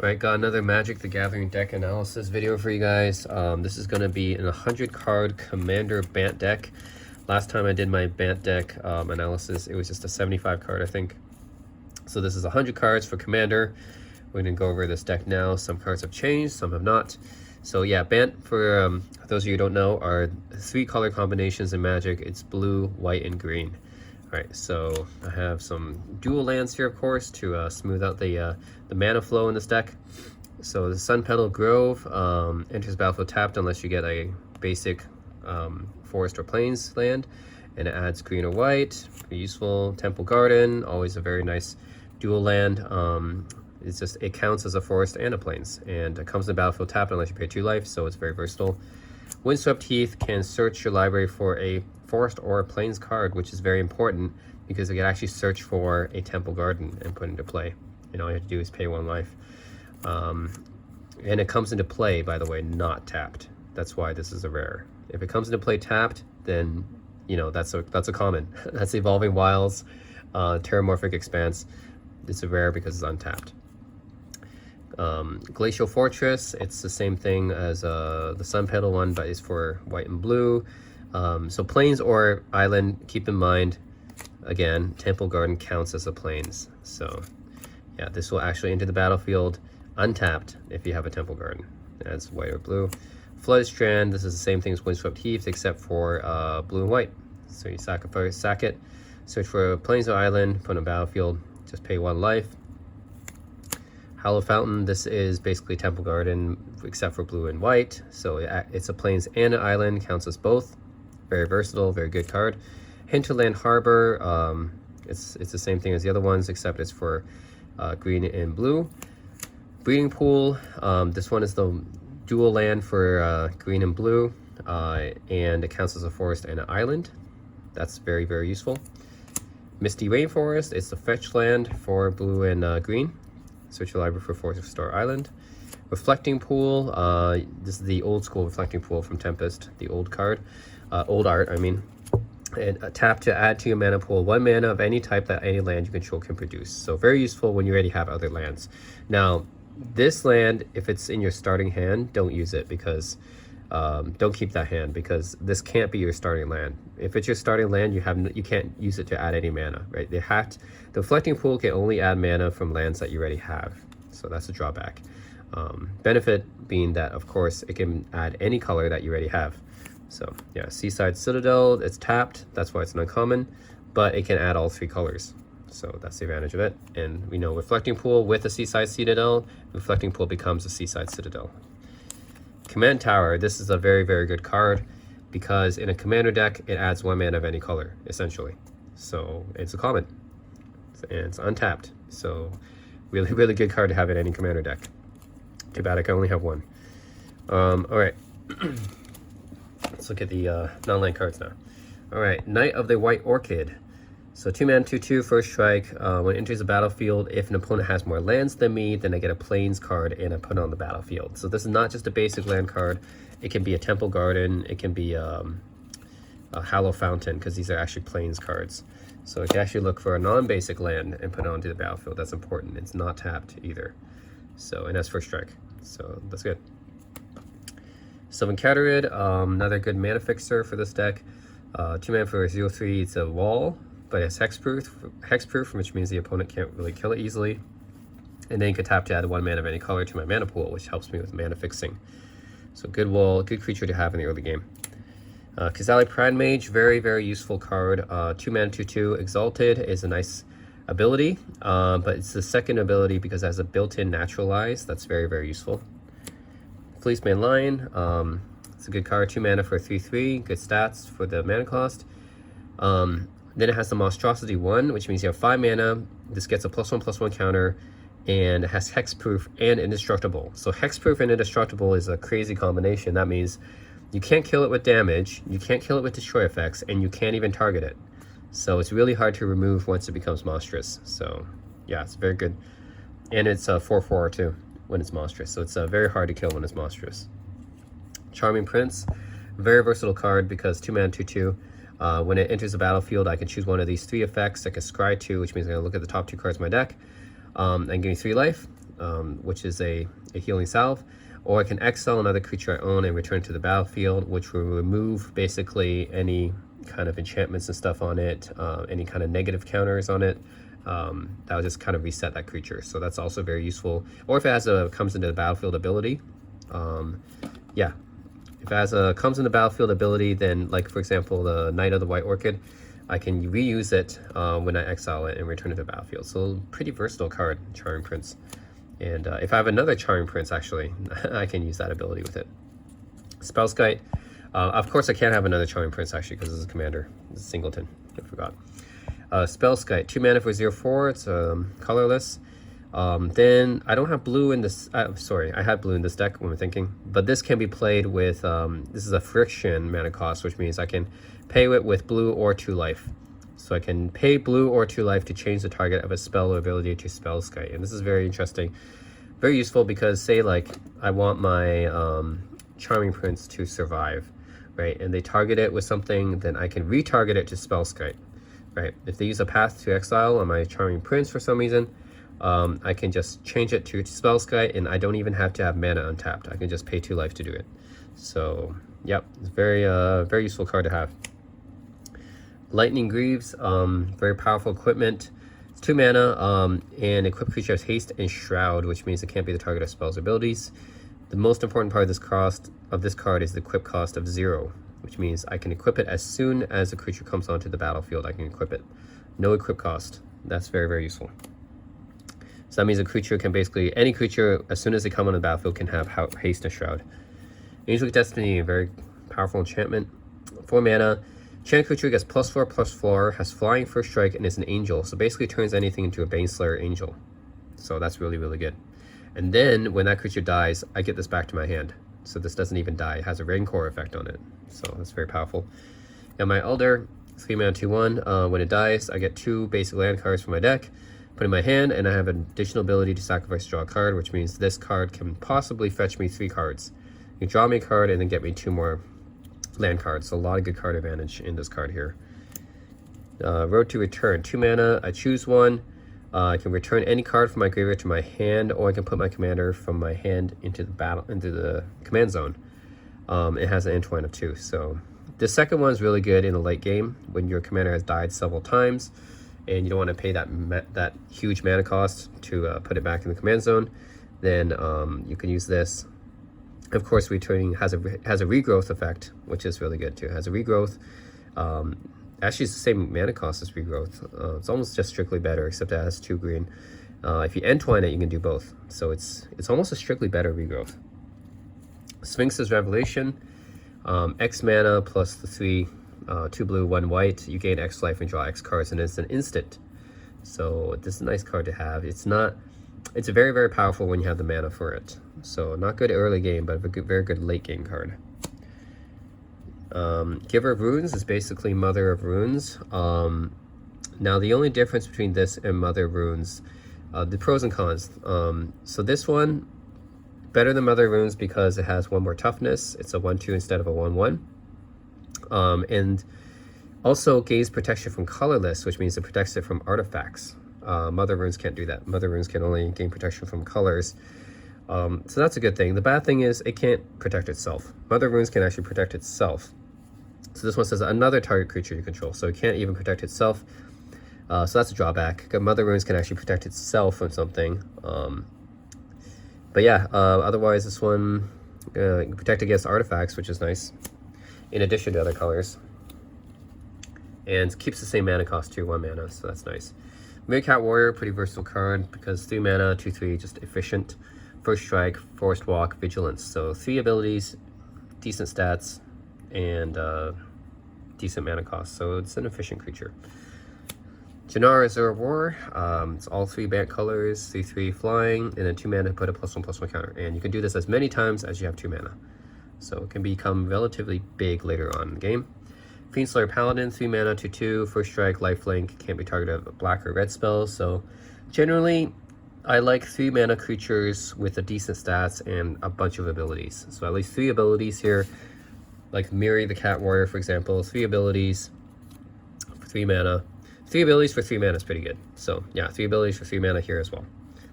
Alright, got another Magic the Gathering deck analysis video for you guys. This is going to be an 100 card Commander Bant deck. Last time I did my Bant deck analysis, it was just a 75 card, I think. So this is 100 cards for Commander. We're going to go over this deck now. Some cards have changed, some have not. So yeah, Bant, for those of you who don't know, are 3 color combinations in Magic. It's blue, white, and green. Alright, so I have some dual lands here, of course, to smooth out the mana flow in this deck. So the Sun Petal Grove enters battlefield tapped unless you get a basic forest or plains land, and it adds green or white. Pretty useful. Temple Garden, always a very nice dual land. It counts as a forest and a plains, and it comes in battlefield tapped unless you pay 2 life, so it's very versatile. Windswept Heath can search your library for a forest or a plains card, which is very important because it can actually search for a Temple Garden and put into play. And all you have to do is pay 1 life. And it comes into play, by the way, not tapped. That's why this is a rare. If it comes into play tapped, then you know that's a common. That's Evolving Wilds, Terramorphic Expanse. It's a rare because it's untapped. Glacial Fortress, it's the same thing as the Sun Petal one, but it's for white and blue. So plains or island, keep in mind, again, Temple Garden counts as a plains. So yeah, this will actually enter the battlefield untapped if you have a Temple Garden. That's white or blue. Flooded Strand, this is the same thing as Windswept Heath except for blue and white. So you sack it, search for a plains or island, put on a battlefield, just pay 1 life. Hollow Fountain, this is basically Temple Garden except for blue and white. So it's a plains and an island, counts as both. Very versatile, very good card. Hinterland Harbor, it's the same thing as the other ones except it's for green and blue. Breeding Pool, this one is the dual land for green and blue, and it counts as a forest and an island. That's very, very useful. Misty Rainforest, it's the fetch land for blue and green. Search your library for forest or island. Reflecting Pool, this is the old school Reflecting Pool from Tempest, the old card, old art, I mean. And tap to add to your mana pool 1 mana of any type that any land you control can produce. So very useful when you already have other lands. Now, this land, if it's in your starting hand, don't use it because don't keep that hand because this can't be your starting land. If it's your starting land, you can't use it to add any mana, right? The Reflecting Pool can only add mana from lands that you already have. So that's a drawback. Benefit being that, of course, it can add any color that you already have. So yeah, Seaside Citadel, it's tapped, that's why it's an uncommon, but it can add all 3 colors. So that's the advantage of it. And we know Reflecting Pool with a Seaside Citadel, Reflecting Pool becomes a Seaside Citadel. Command Tower, this is a very, very good card because in a commander deck, it adds 1 mana of any color, essentially. So it's a common, and it's untapped. So really, really good card to have in any commander deck. Too bad I can only have 1. All right. Let's look at the non-land cards now. Alright, Knight of the White Orchid. So 2 mana, 2/2, first strike. When it enters the battlefield, if an opponent has more lands than me, then I get a plains card and I put it on the battlefield. So this is not just a basic land card. It can be a Temple Garden. It can be a Hollow Fountain because these are actually plains cards. So you can actually look for a non-basic land and put it onto the battlefield. That's important. It's not tapped either. So, and that's first strike. So that's good. Sylvan Caterid, another good mana fixer for this deck. 2 mana for 0/3, it's a wall, but it's hexproof, which means the opponent can't really kill it easily. And then you can tap to add 1 mana of any color to my mana pool, which helps me with mana fixing. So good wall, good creature to have in the early game. Kazali Pride Mage, very, very useful card. 2 mana, 2/2, Exalted is a nice ability, but it's the second ability because it has a built-in Naturalize. That's very, very useful. Fleeceman Lion, it's a good card, 2 mana for 3/3, good stats for the mana cost. Then it has the Monstrosity 1, which means you have 5 mana. This gets a +1/+1 counter, and it has Hexproof and Indestructible. So Hexproof and Indestructible is a crazy combination. That means you can't kill it with damage, you can't kill it with destroy effects, and you can't even target it. So it's really hard to remove once it becomes monstrous. So yeah, it's very good. And it's a 4/4 too when it's monstrous, so it's very hard to kill when it's monstrous. Charming Prince, very versatile card because 2 mana, 2/2. When it enters the battlefield, I can choose one of these 3 effects. I can scry 2, which means I'm going to look at the top 2 cards of my deck and give me 3 life. which is a healing salve, or I can exile another creature I own and return to the battlefield, which will remove basically any kind of enchantments and stuff on it, any kind of negative counters on it. That'll just kind of reset that creature. So that's also very useful. Or if it has a comes into the battlefield ability, yeah. If it has a comes in the battlefield ability, then like for example the Knight of the White Orchid, I can reuse it when I exile it and return it to the battlefield. So pretty versatile card, Charming Prince. And if I have another Charming Prince, actually, I can use that ability with it. Spellskite. Of course, I can't have another Charming Prince, actually, because this is a commander. This is singleton. I forgot. Spellskite. 2 mana for 0/4. It's colorless. Then I don't have blue in this. Sorry, I had blue in this deck when I'm thinking. But this can be played with. This is a friction mana cost, which means I can pay it with blue or 2 life. So I can pay blue or 2 life to change the target of a spell or ability to Spellskite. And this is very interesting, very useful, because say like I want my Charming Prince to survive, right? And they target it with something, then I can retarget it to Spellskite, right? If they use a Path to Exile on my Charming Prince for some reason, I can just change it to Spellskite, and I don't even have to have mana untapped. I can just pay 2 life to do it. So yep, it's very very useful card to have. Lightning Greaves, very powerful equipment. It's 2 mana, and equipped creature has haste and shroud, which means it can't be the target of spells or abilities. The most important part of this card is the equip cost of 0, which means I can equip it as soon as the creature comes onto the battlefield. I can equip it. No equip cost. That's very, very useful. So that means a creature can basically, any creature, as soon as they come on the battlefield, can have haste and shroud. Angel of Destiny, a very powerful enchantment. 4 mana. Enchanted creature gets +4/+4, has flying first strike, and is an angel. So basically turns anything into a Baneslayer angel. So that's really, really good. And then when that creature dies, I get this back to my hand. So this doesn't even die. It has a Rancor effect on it. So that's very powerful. And my Elder, 3 mana 2/1. When it dies, I get 2 basic land cards from my deck, put in my hand, and I have an additional ability to sacrifice, draw a card, which means this card can possibly fetch me 3 cards. You draw me a card and then get me 2 more land cards. So a lot of good card advantage in this card here. Road to Return, 2 mana. I choose one. I can return any card from my graveyard to my hand, or I can put my commander from my hand into the command zone. It has an entwine of 2. So the second one is really good in the late game when your commander has died several times, and you don't want to pay that huge mana cost to put it back in the command zone. Then you can use this. Of course, returning has a regrowth effect, which is really good too. It has a regrowth. Actually, it's the same mana cost as regrowth. It's almost just strictly better, except it has 2 green. If you entwine it, you can do both. So it's almost a strictly better regrowth. Sphinx's Revelation, X mana plus the 3, 2 blue, 1 white. You gain X life and draw X cards, and it's an instant. So this is a nice card to have. It's very, very powerful when you have the mana for it. So not good early game, but a very good late game card. Giver of Runes is basically Mother of Runes. Now the only difference between this and Mother of Runes, the pros and cons. So this one, better than Mother of Runes because it has 1 more toughness. It's a 1/2 instead of a 1/1. And also gains protection from colorless, which means it protects it from artifacts. Mother Runes can't do that. Mother Runes can only gain protection from colors. So that's a good thing. The bad thing is it can't protect itself. Mother Runes can actually protect itself. So this one says another target creature you control. So it can't even protect itself. So that's a drawback. Mother Runes can actually protect itself from something. But yeah, otherwise this one can protect against artifacts, which is nice, in addition to other colors. And keeps the same mana cost too, 1 mana, so that's nice. Meerkat Warrior, pretty versatile card because 3 mana, 2/3, just efficient. First strike, forest walk, vigilance. So 3 abilities, decent stats, and decent mana cost. So it's an efficient creature. Janara Azure War, it's all 3 Bant colors, 3/3 flying, and then 2 mana to put a +1/+1 counter. And you can do this as many times as you have 2 mana. So it can become relatively big later on in the game. Fiendslayer Paladin, 3 mana, 2/2, first strike, lifelink, can't be targeted with black or red spells. So generally, I like 3 mana creatures with a decent stats and a bunch of abilities. So at least 3 abilities here, like Miri the Cat Warrior, for example, 3 abilities for 3 mana. 3 abilities for 3 mana is pretty good. So yeah, 3 abilities for 3 mana here as well.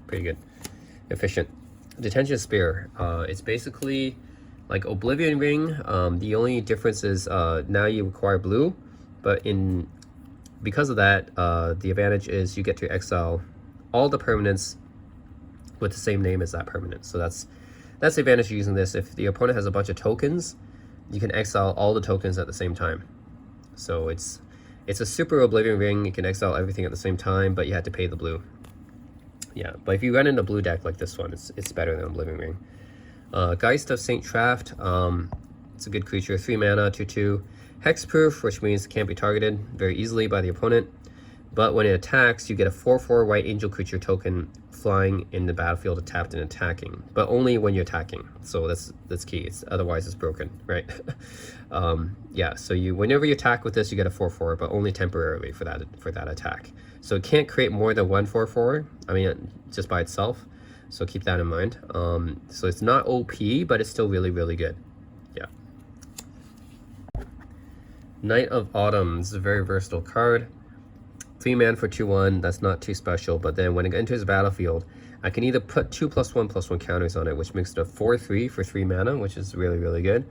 Pretty good. efficient. Detention Spear. It's basically like Oblivion Ring. The only difference is now you require blue, but because of that, the advantage is you get to exile all the permanents with the same name as that permanent. So that's the advantage of using this. If the opponent has a bunch of tokens, you can exile all the tokens at the same time. So it's a super Oblivion Ring. You can exile everything at the same time, but you have to pay the blue. Yeah, but if you run in a blue deck like this one, it's better than Oblivion Ring. Geist of Saint Traft. It's a good creature. 3 mana, 2/2. Hexproof, which means it can't be targeted very easily by the opponent. But when it attacks, you get a 4/4 white angel creature token flying in the battlefield, tapped and attacking, but only when you're attacking. So that's key. Otherwise it's broken, right? Yeah. So whenever you attack with this, you get a 4/4, but only temporarily for that attack. So it can't create more than 1 4/4. I mean, just by itself. So keep that in mind. So it's not OP, but it's still really, really good. Yeah. Knight of Autumn is a very versatile card. 3 mana for 2/1, that's not too special, but then when it enters the battlefield, I can either put 2+1/+1 counters on it, which makes it a 4/3 for 3 mana, which is really, really good.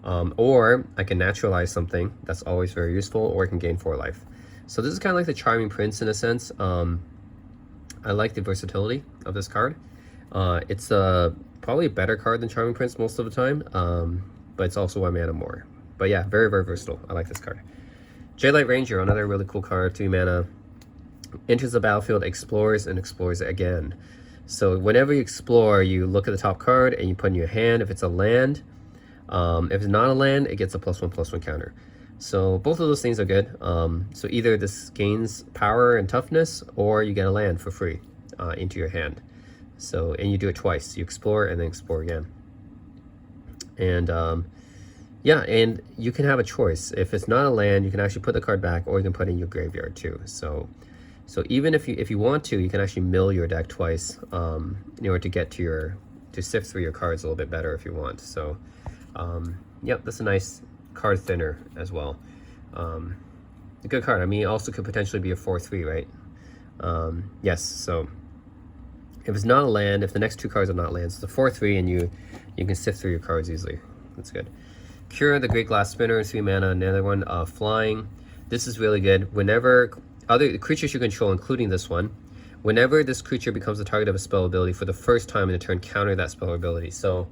Or I can naturalize something, that's always very useful, or I can gain 4 life. So this is kind of like the Charming Prince in a sense. I like the versatility of this card. It's probably a better card than Charming Prince most of the time, but it's also 1 mana more. But yeah, very, very versatile. I like this card. Jadelight Ranger, another really cool card, 2 mana. Enters the battlefield, explores, and explores again. So whenever you explore, you look at the top card and you put in your hand. If it's a land, if it's not a land, it gets a +1/+1 counter. So both of those things are good. So either this gains power and toughness, or you get a land for free into your hand. So, and you do it twice. You explore and then explore again. And yeah, and you can have a choice. If it's not a land, you can actually put the card back, or you can put it in your graveyard too. So even if you want to, you can actually mill your deck twice in order to get to sift through your cards a little bit better if you want. So yep, that's a nice card thinner as well. A good card. I mean, it also could potentially be a 4/3, right? Yes. So if it's not a land, if the next 2 cards are not lands, it's a 4/3, and you can sift through your cards easily. That's good. Cure, the Great Glass Spinner, 3 mana, another one, flying. This is really good. Whenever other creatures you control, including this one, whenever this creature becomes the target of a spell ability for the first time in a turn, counter that spell ability. So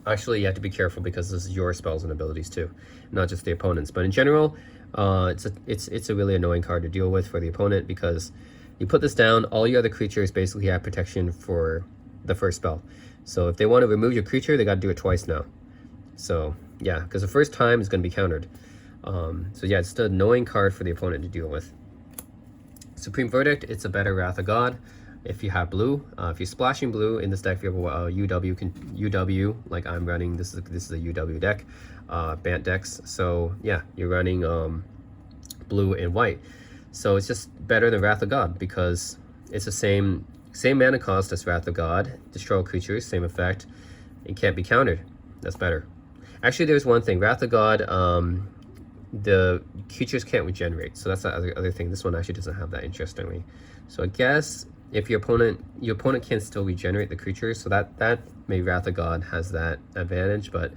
actually you have to be careful because this is your spells and abilities too, not just the opponent's. But in general, it's a really annoying card to deal with for the opponent, because you put this down, all your other creatures basically have protection for the first spell. So if they want to remove your creature, they got to do it twice now. So yeah, because the first time is going to be countered. So yeah, it's an annoying card for the opponent to deal with. Supreme Verdict, it's a better Wrath of God if you have blue. If you're splashing blue in this deck, if you have UW, like I'm running, this is a UW deck, Bant decks. So yeah, you're running blue and white. So it's just better than Wrath of God, because it's the same mana cost as Wrath of God. Destroy all creatures, same effect. It can't be countered. That's better. Actually, there's one thing. Wrath of God, the creatures can't regenerate. So that's the other thing. This one actually doesn't have that, interestingly. So I guess if your opponent can still regenerate the creatures, so that maybe Wrath of God has that advantage, but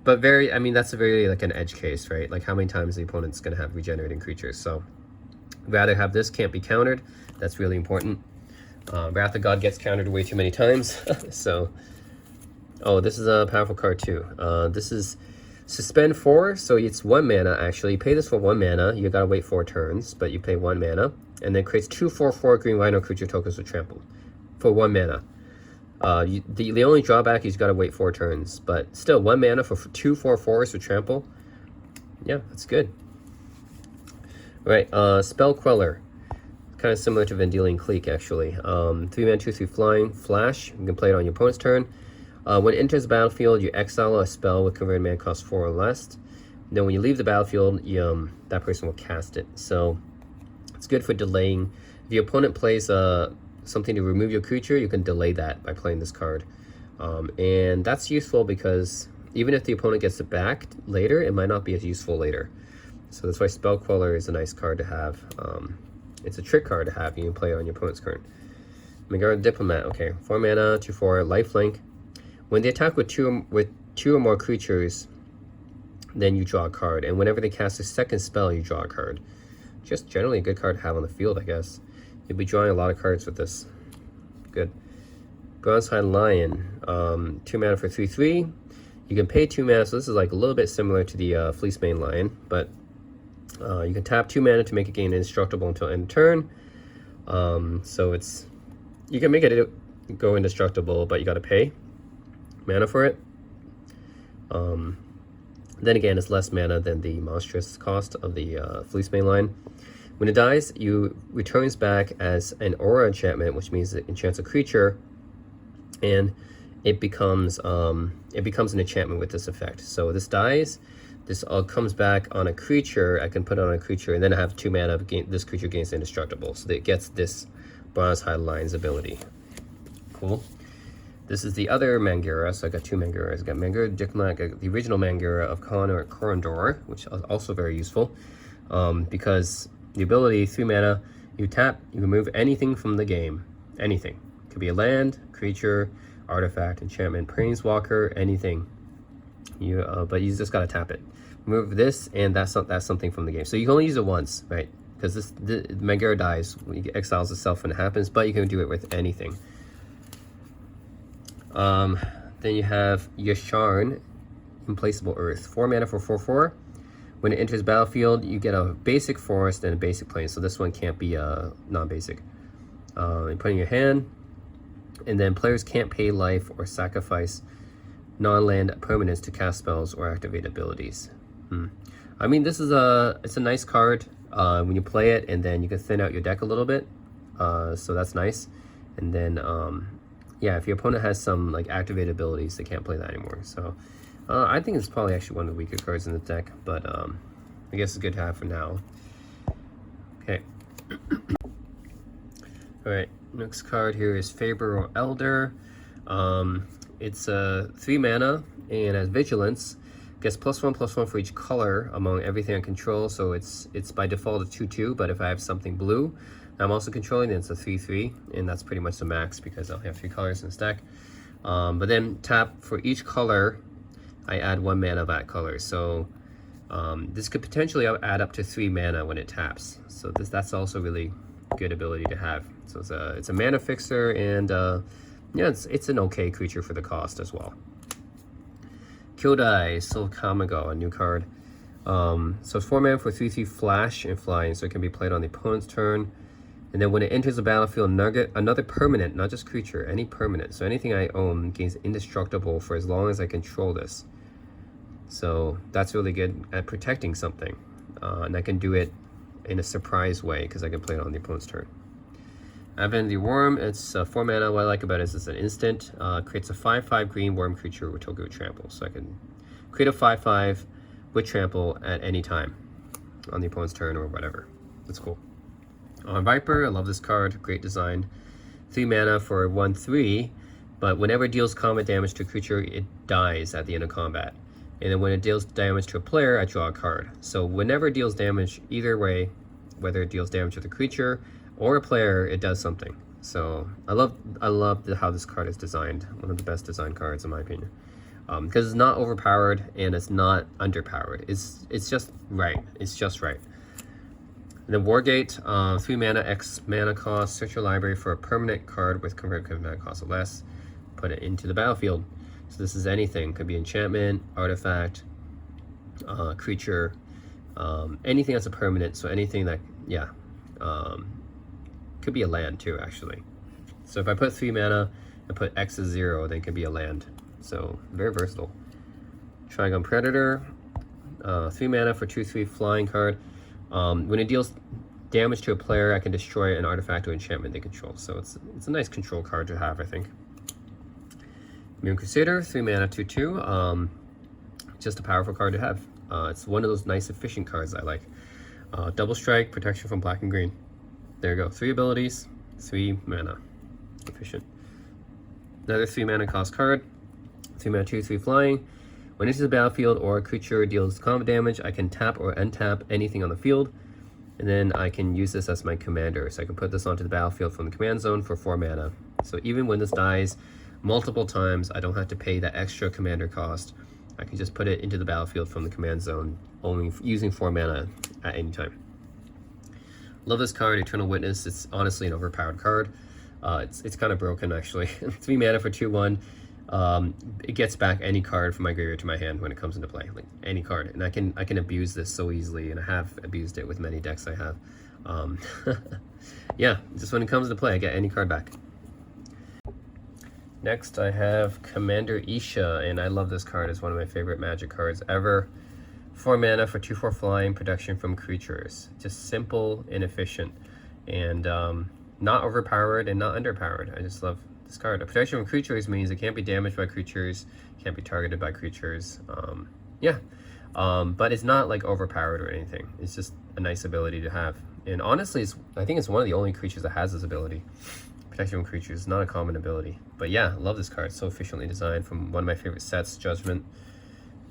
very, I mean, that's a very like an edge case, right? Like how many times the opponent's going to have regenerating creatures. So rather have this, can't be countered. That's really important. Wrath of God gets countered way too many times. So, oh, this is a powerful card too. This is Suspend 4, so it's 1 mana actually. You pay this for 1 mana, you gotta wait 4 turns, but you pay 1 mana, and then creates 2 4/4 green rhino creature tokens with trample for 1 mana. The only drawback is you gotta wait 4 turns, but still 1 mana for 2 4/4s with trample. Yeah, that's good. Right, Spell Queller. Kind of similar to Vendilion Clique, actually. 3 mana, 2/3 flying, flash. You can play it on your opponent's turn. When it enters the battlefield, you exile a spell with converted mana cost 4 or less. Then when you leave the battlefield, that person will cast it. So it's good for delaying. If the opponent plays something to remove your creature, you can delay that by playing this card. And that's useful because even if the opponent gets it back later, it might not be as useful later. So that's why Spell Queller is a nice card to have. It's a trick card to have. You can play it on your opponent's turn. Megara Diplomat. Okay, 4 mana, 2/4, lifelink. When they attack with two or more creatures, then you draw a card, and whenever they cast a second spell, you draw a card. Just generally a good card to have on the field, I guess. You'll be drawing a lot of cards with this. Good. Bronze-Hide Lion. 2 mana for 3/3. You can pay 2 mana, so this is like a little bit similar to the Fleecemane Lion, but you can tap 2 mana to make it gain indestructible until end of turn. So you can make it go indestructible, but you got to pay mana for it. Then again, it's less mana than the monstrous cost of the Fleecemane Lion. When it dies, you returns back as an aura enchantment, which means it enchants a creature, and it becomes an enchantment with this effect. So this dies, this comes back on a creature. I can put it on a creature, and then I have 2 mana. This creature gains indestructible, so that it gets this Bronze-Hide Lion's ability. Cool. This is the other Mangara, so I got 2 Mangaras. I got Mangara Diplomat, I got the original Mangara of Corondor, which is also very useful, because the ability, 3 mana, you tap, you remove anything from the game. Anything. It could be a land, creature, artifact, enchantment, planeswalker, anything. But you just gotta tap it. Remove this, and that's something from the game. So you can only use it once, right? Because the Mangara dies, it exiles itself when it happens, but you can do it with anything. Then you have Yasharn, Implacable Earth. 4 mana for 4/4. When it enters battlefield, you get a basic forest and a basic plane. So this one can't be non-basic. You put in your hand, and then players can't pay life or sacrifice non-land permanents to cast spells or activate abilities. I mean, it's a nice card when you play it, and then you can thin out your deck a little bit. So that's nice. And then yeah, if your opponent has some like activated abilities, they can't play that anymore. So I think it's probably actually one of the weaker cards in the deck, but I guess it's good to have for now. Okay. All right, next card here is Faber Elder. It's 3 mana and has Vigilance. Gets +1/+1 for each color among everything I control. So it's by default a 2/2, but if I have something blue I'm also controlling, then it's a 3/3, and that's pretty much the max because I'll have 3 colors in this deck. But then tap for each color, I add 1 mana of that color. So this could potentially add up to 3 mana when it taps. So that's also really good ability to have. So it's a mana fixer, and yeah, it's an okay creature for the cost as well. Kyodai Silkamago, a new card. So it's 4 mana for 3/3 flash and flying, so it can be played on the opponent's turn. And then when it enters the battlefield, another permanent, not just creature, any permanent. So anything I own gains indestructible for as long as I control this. So that's really good at protecting something. And I can do it in a surprise way because I can play it on the opponent's turn. Advent the Worm, it's 4 mana. What I like about it is it's an instant. Creates a 5/5 green worm creature with token with trample. So I can create a 5/5 with trample at any time on the opponent's turn or whatever. That's cool. Viper, I love this card, great design. 3 mana for 1/3, but whenever it deals combat damage to a creature, it dies at the end of combat. And then when it deals damage to a player, I draw a card. So whenever it deals damage, either way, whether it deals damage to the creature or a player, it does something. So I love how this card is designed. One of the best designed cards in my opinion. Because it's not overpowered and it's not underpowered. It's just right. It's just right. And then Wargate, 3 mana, X mana cost. Search your library for a permanent card with converted mana cost or less. Put it into the battlefield. So this is anything. Could be enchantment, artifact, creature, anything that's a permanent. So anything that, yeah, could be a land too, actually. So if I put 3 mana and put X as 0, then it could be a land. So very versatile. Trigon Predator, 3 mana for 2/3 flying card. When it deals damage to a player, I can destroy an artifact or enchantment they control. So it's a nice control card to have, I think. Moon Crusader, 3 mana, 2/2. Just a powerful card to have. It's one of those nice efficient cards I like. Double strike, protection from black and green. There you go. 3 abilities, 3 mana. Efficient. Another 3 mana cost card. 3 mana, 2/3 flying. When it enters the battlefield or a creature deals combat damage, I can tap or untap anything on the field. And then I can use this as my commander. So I can put this onto the battlefield from the command zone for 4 mana. So even when this dies multiple times, I don't have to pay that extra commander cost. I can just put it into the battlefield from the command zone, only using 4 mana at any time. Love this card, Eternal Witness. It's honestly an overpowered card. It's kind of broken actually. 3 mana for 2/1. It gets back any card from my graveyard to my hand when it comes into play, like any card, and I can abuse this so easily, and I have abused it with many decks I have. Yeah, just when it comes into play, I get any card back. Next, I have Commander Isha, and I love this card. It's one of my favorite Magic cards ever. 4 mana for 2/4 flying, protection from creatures. Just simple and efficient, and not overpowered and not underpowered. I just love this card. A protection from creatures means it can't be damaged by creatures, can't be targeted by creatures. But it's not like overpowered or anything. It's just a nice ability to have. And honestly, I think it's one of the only creatures that has this ability. Protection from creatures, not a common ability. But yeah, I love this card. So efficiently designed from one of my favorite sets, Judgment.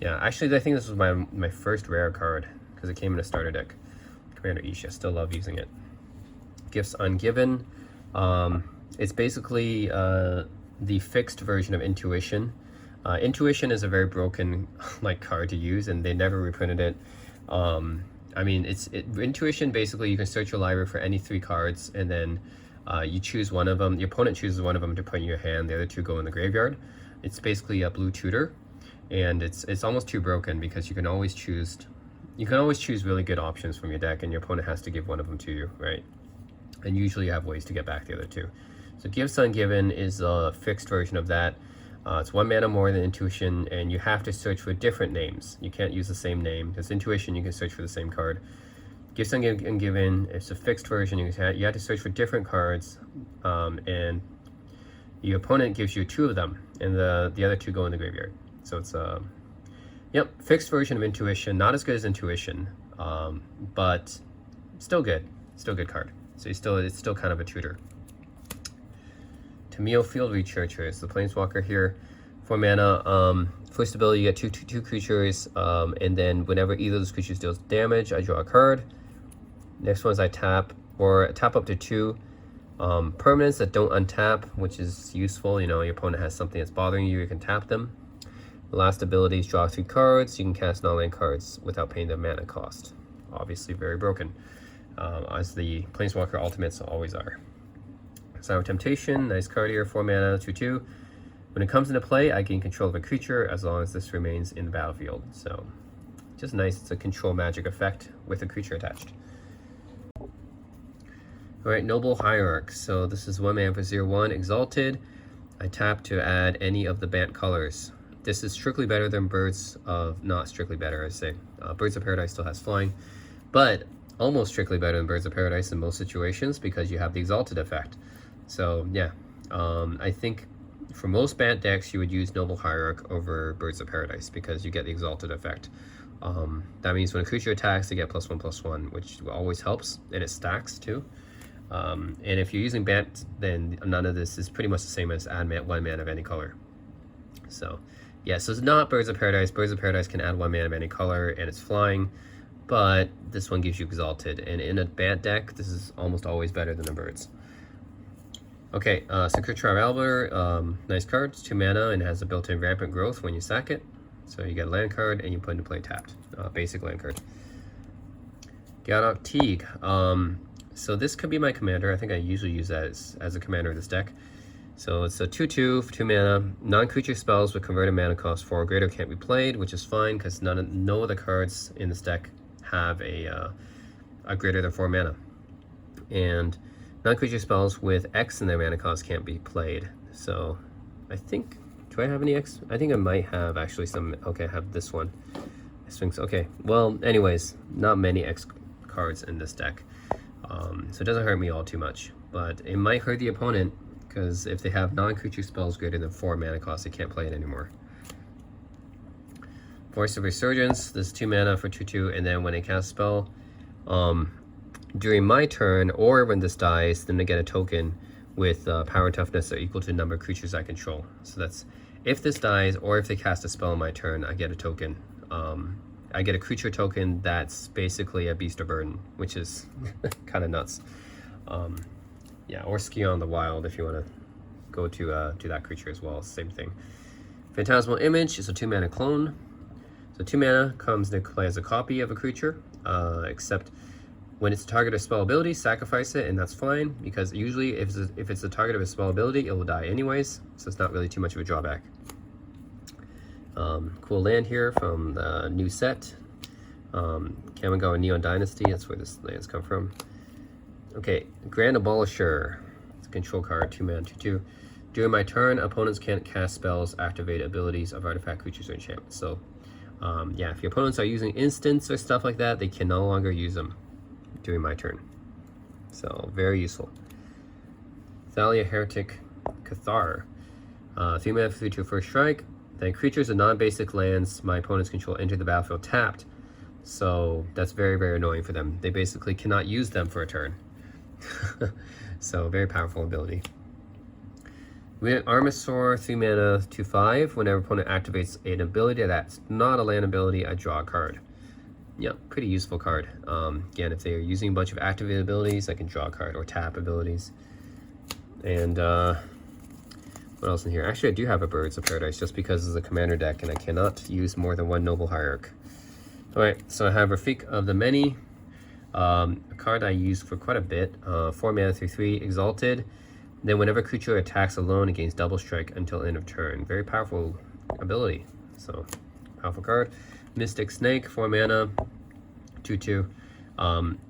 Yeah, actually, I think this was my first rare card because it came in a starter deck. Commander Isha, still love using it. Gifts Ungiven. It's basically the fixed version of Intuition. Intuition is a very broken like card to use, and they never reprinted it. I mean, Intuition. Basically, you can search your library for any 3 cards, and then you choose one of them. Your opponent chooses one of them to put in your hand. The other 2 go in the graveyard. It's basically a blue tutor, and it's almost too broken because you can always choose really good options from your deck, and your opponent has to give one of them to you, right? And usually you have ways to get back the other 2. So Gifts Ungiven is a fixed version of that. It's 1 mana more than Intuition, and you have to search for different names. You can't use the same name. Because Intuition, you can search for the same card. Gifts Ungiven, it's a fixed version. You have to search for different cards, and your opponent gives you 2 of them, and the other 2 go in the graveyard. So it's fixed version of Intuition. Not as good as Intuition, but still good. Still good card. So it's still kind of a tutor. Tameo Field Researcher is the Planeswalker here. 4 mana. First ability, you get two creatures, and then whenever either of those creatures deals damage, I draw a card. Next one is I tap up to 2 permanents that don't untap, which is useful. You know, your opponent has something that's bothering you, you can tap them. The last ability is draw 3 cards. You can cast non-land cards without paying the mana cost. Obviously very broken, as the Planeswalker ultimates always are. Sour Temptation, nice card here, 4 mana, 2/2. When it comes into play, I gain control of a creature as long as this remains in the battlefield. So, just nice. It's a control magic effect with a creature attached. Alright, Noble Hierarch. So this is 1 mana for 0/1, Exalted. I tap to add any of the Bant colors. This is strictly better than not strictly better, I say. Birds of Paradise still has flying, but almost strictly better than Birds of Paradise in most situations because you have the Exalted effect. So yeah, I think for most Bant decks you would use Noble Hierarch over Birds of Paradise because you get the Exalted effect. That means when a creature attacks, they get +1/+1, which always helps, and it stacks too. And if you're using Bant, then none of this is pretty much the same as add 1 mana of any color. So yeah, so it's not Birds of Paradise. Birds of Paradise can add 1 mana of any color, and it's flying, but this one gives you Exalted, and in a Bant deck, this is almost always better than the Birds. Okay, Secretary Albert, nice card. It's 2 mana and has a built-in Rampant Growth when you sack it. So you get a land card and you put into play tapped. Basic land card. Gadok Teague. So this could be my commander. I think I usually use that as a commander of this deck. So it's a 2/2 for 2 mana. Non-creature spells with converted mana cost 4 or greater can't be played, which is fine because no of the cards in this deck have a greater than 4 mana. And non-creature spells with X in their mana cost can't be played. So I think, do I have any X? I think I might have actually some. Okay, I have this one. Sphinx. Okay, well, anyways, not many X cards in this deck. So it doesn't hurt me all too much, but it might hurt the opponent because if they have non-creature spells greater than 4 mana cost, they can't play it anymore. Voice of Resurgence, this is 2 mana for 2/2, and then when they cast a spell, during my turn, or when this dies, then they get a token with power and toughness that are equal to the number of creatures I control. So that's, if this dies, or if they cast a spell on my turn, I get a token I get a creature token that's basically a Beast of Burden, which is kind of nuts. Yeah, or Ski on the Wild if you want to go to that creature as well. Same thing. Phantasmal Image is a 2-mana clone. So 2 mana comes into play as a copy of a creature, except when it's a target of spell ability, sacrifice it, and that's fine, because usually if it's the target of a spell ability, it will die anyways, so it's not really too much of a drawback. Cool land here from the new set. Kamigawa Neon Dynasty, that's where this land's come from. Okay, Grand Abolisher. It's a control card, 2 mana, 2/2. During my turn, opponents can't cast spells, activate abilities of artifact creatures or enchantments. So, yeah, if your opponents are using instants or stuff like that, they can no longer use them during my turn. So, very useful. Thalia Heretic Cathar. 3 mana, 3/2 first strike. Then creatures and non-basic lands my opponents control enter the battlefield tapped. So, that's very, very annoying for them. They basically cannot use them for a turn. So, very powerful ability. We have Armasaur, 3 mana, 2/5. Whenever opponent activates an ability that's not a land ability, I draw a card. Yeah, pretty useful card. Again, if they're using a bunch of activated abilities, I can draw a card, or tap abilities. And what else in here? Actually, I do have a Birds of Paradise just because it's a commander deck and I cannot use more than one Noble Hierarch. Alright, so I have Rafik of the Many, a card I use for quite a bit. 4 mana, 3/3, Exalted. Then whenever creature attacks alone, it gains double strike until end of turn. Very powerful ability. So, powerful card. Mystic Snake, 4 mana, 2/2.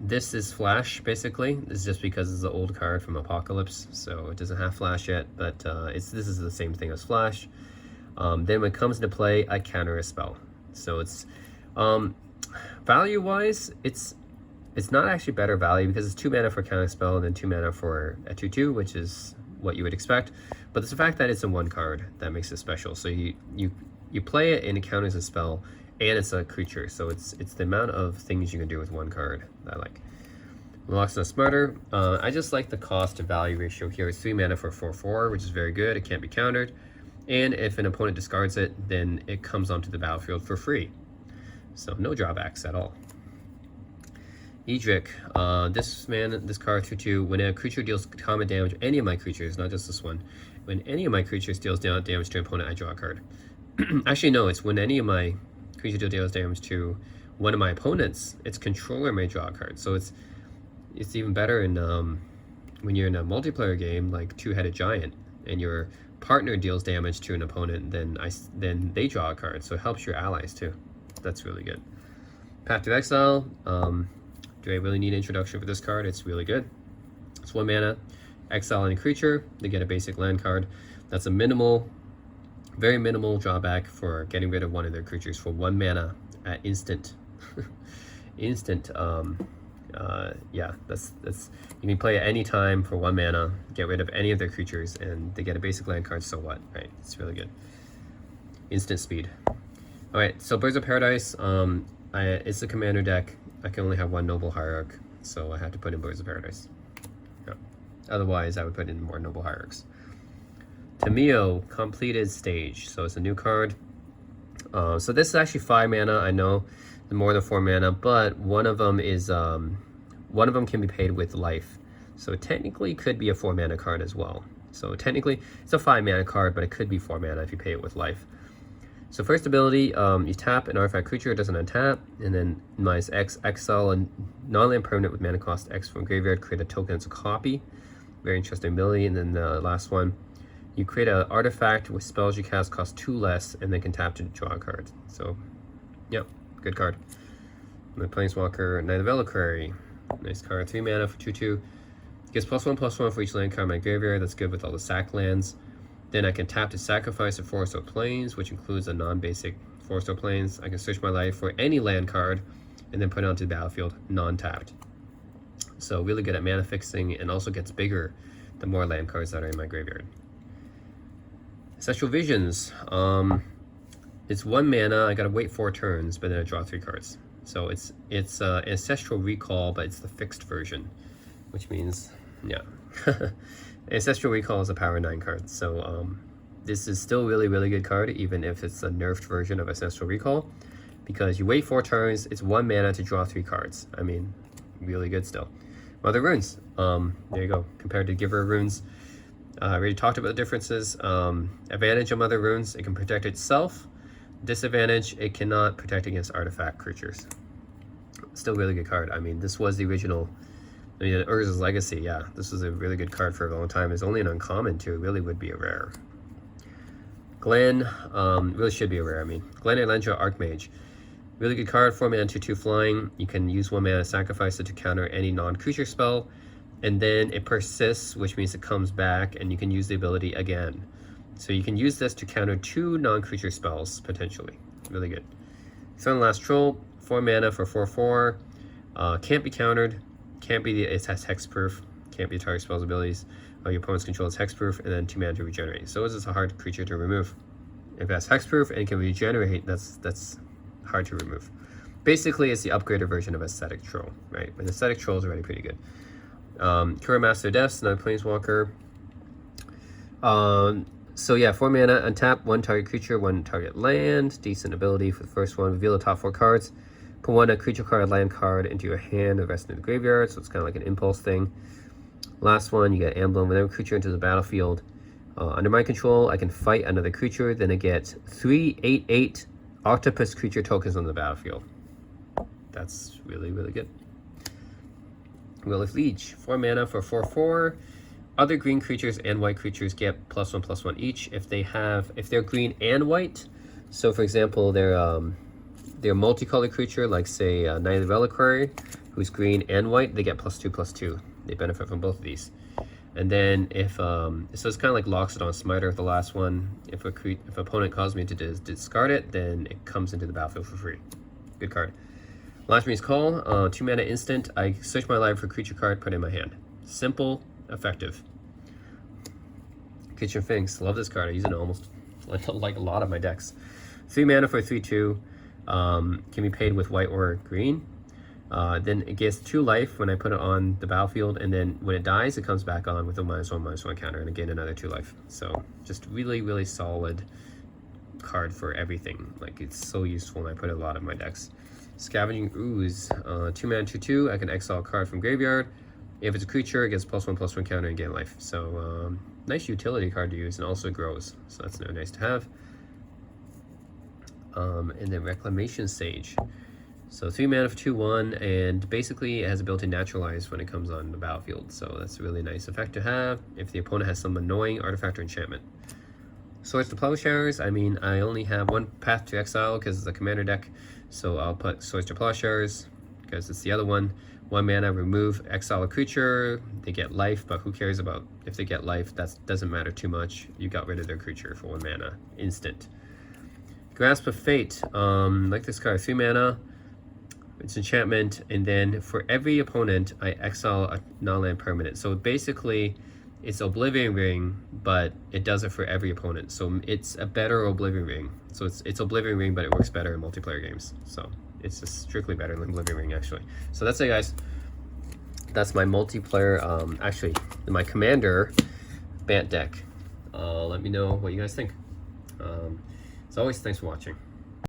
This is flash, basically. This is just because it's an old card from Apocalypse, so it doesn't have flash yet, but this is the same thing as flash. Then when it comes into play, I counter a spell. So it's value-wise, it's not actually better value because it's 2 mana for counter spell and then 2 mana for a 2/2, which is what you would expect. But it's the fact that it's a 1 card that makes it special. So you play it and it counters a spell, and it's a creature. So it's the amount of things you can do with 1 card that I like. Loxodon Smarter. I just like the cost to value ratio here. It's 3 mana for 4/4, which is very good. It can't be countered. And if an opponent discards it, then it comes onto the battlefield for free. So no drawbacks at all. Edric, this card 2/2. When a creature deals combat damage, any of my creatures, not just this one, when any of my creatures deals damage to an opponent, I draw a card. Actually, no, it's when any of my creature deals damage to one of my opponents, its controller may draw a card. So it's even better in when you're in a multiplayer game like Two-Headed Giant, and your partner deals damage to an opponent, then they draw a card. So it helps your allies too. That's really good. Path to Exile. Do I really need an introduction for this card? It's really good. It's 1 mana, exile any creature, they get a basic land card. That's a very minimal drawback for getting rid of one of their creatures for 1 mana at instant. Yeah, that's you can play at any time for 1 mana, get rid of any of their creatures, and they get a basic land card. So what? Right? It's really good. Instant speed. All right, so Birds of Paradise. It's a commander deck. I can only have 1 Noble Hierarch, so I had to put in Birds of Paradise. Yeah. Otherwise, I would put in more Noble Hierarchs. Tamio, Completed Stage. So it's a new card. So this is actually 5 mana. I know, more than 4 mana, but one of them can be paid with life. So it technically could be a 4 mana card as well. So technically, it's a 5 mana card, but it could be 4 mana if you pay it with life. So first ability, you tap an artifact creature, it doesn't untap, and then -X, exile a non-land permanent with mana cost X from graveyard, create a token as a copy. Very interesting ability. And then the last one, you create an artifact with spells you cast cost 2 less, and then can tap to draw a card. So, yep, good card. And the Planeswalker, Knight of Reliquary. Nice card, 3 mana for 2/2. Gets +1/+1 for each land card in my graveyard. That's good with all the sack lands. Then I can tap to sacrifice a Forest of Plains, which includes a non-basic Forest of Plains. I can search my life for any land card and then put it onto the battlefield non-tapped. So really good at mana fixing, and also gets bigger the more land cards that are in my graveyard. Ancestral Visions. It's 1 mana. I gotta wait 4 turns, but then I draw 3 cards. So it's Ancestral Recall, but it's the fixed version, which means, yeah. Ancestral Recall is a power 9 card, so this is still really good card, even if it's a nerfed version of Ancestral Recall. because you wait 4 turns, it's 1 mana to draw 3 cards. I mean, really good still. Mother Runes, there you go. Compared to Giver of Runes, I already talked about the differences. Advantage of Mother Runes, it can protect itself. Disadvantage, it cannot protect against artifact creatures. Still really good card. I mean, this was the original, I mean, Urza's Legacy, yeah. This was a really good card for a long time. It's only an uncommon too. It really would be a rare. Glen, really should be a rare, I mean. Glen Elendra Archmage. Really good card, 4 mana, 2/2 flying. You can use 1 mana, sacrifice it to counter any non-creature spell. And then it persists, which means it comes back, and you can use the ability again. So you can use this to counter 2 non-creature spells, potentially. Really good. Sun Last Troll, 4 mana for 4/4. Can't be countered. Can't be, it has hexproof. Can't be target spells abilities. Your opponent's control is hexproof, and then 2 mana to regenerate. So this is a hard creature to remove. If that's hexproof and can regenerate, that's hard to remove. Basically, it's the upgraded version of Aesthetic Troll, right? And Aesthetic Troll is already pretty good. Kura Master of Death, another Planeswalker. So yeah, 4 mana, untap, 1 target creature, 1 target land. Decent ability for the first one. Reveal the top 4 cards. Put 1 creature card, land card into your hand, the rest in the graveyard. So it's kind of like an impulse thing. Last one, you get Emblem. Whenever creature enters the battlefield under my control, I can fight another creature. Then I get 3/8/8 octopus creature tokens on the battlefield. That's really, really good. Will of Liege, 4 mana for 4/4. Other green creatures and white creatures get +1/+1 each if they're green and white. So for example, they're multicolored creature, like say Knight of the Reliquary, who's green and white, they get +2/+2. They benefit from both of these. And then if so it's kind of like Loxodon Smiter, the last one. If opponent caused me to discard it, then it comes into the battlefield for free. Good card. Last Marines Call, 2 mana instant. I search my library for creature card, put it in my hand. Simple, effective. Kitchen Finks, love this card. I use it almost like a lot of my decks. 3 mana for 3/2. Can be paid with white or green. Then it gets 2 life when I put it on the battlefield, and then when it dies, it comes back on with a -1/-1 counter, and again another 2 life. So just really, really solid card for everything. Like, it's so useful, and I put a lot of my decks. Scavenging Ooze, 2 mana 2/2. I can exile a card from graveyard. If it's a creature, it gets +1/+1 counter and gain life. So nice utility card to use, and also grows. So that's nice to have. And then Reclamation Sage. So 3 mana for 2/1, and basically it has a built-in naturalize when it comes on the battlefield. So that's a really nice effect to have if the opponent has some annoying artifact or enchantment. Swords to Plowshares, I mean, I only have 1 path to exile because it's a commander deck. So I'll put Swords to Plowshares because it's the other one. 1 mana, remove, exile a creature. They get life, but who cares about if they get life? That doesn't matter too much. You got rid of their creature for 1 mana, instant. Grasp of Fate, like this card, 3 mana. It's enchantment, and then for every opponent, I exile a non-land permanent. So basically, it's Oblivion Ring, but it does it for every opponent. So it's a better Oblivion Ring. So it's Oblivion Ring, but it works better in multiplayer games. So it's just strictly better than Oblivion Ring, actually. So that's it, guys. That's my multiplayer, actually, my Commander Bant deck. Let me know what you guys think. As always, thanks for watching.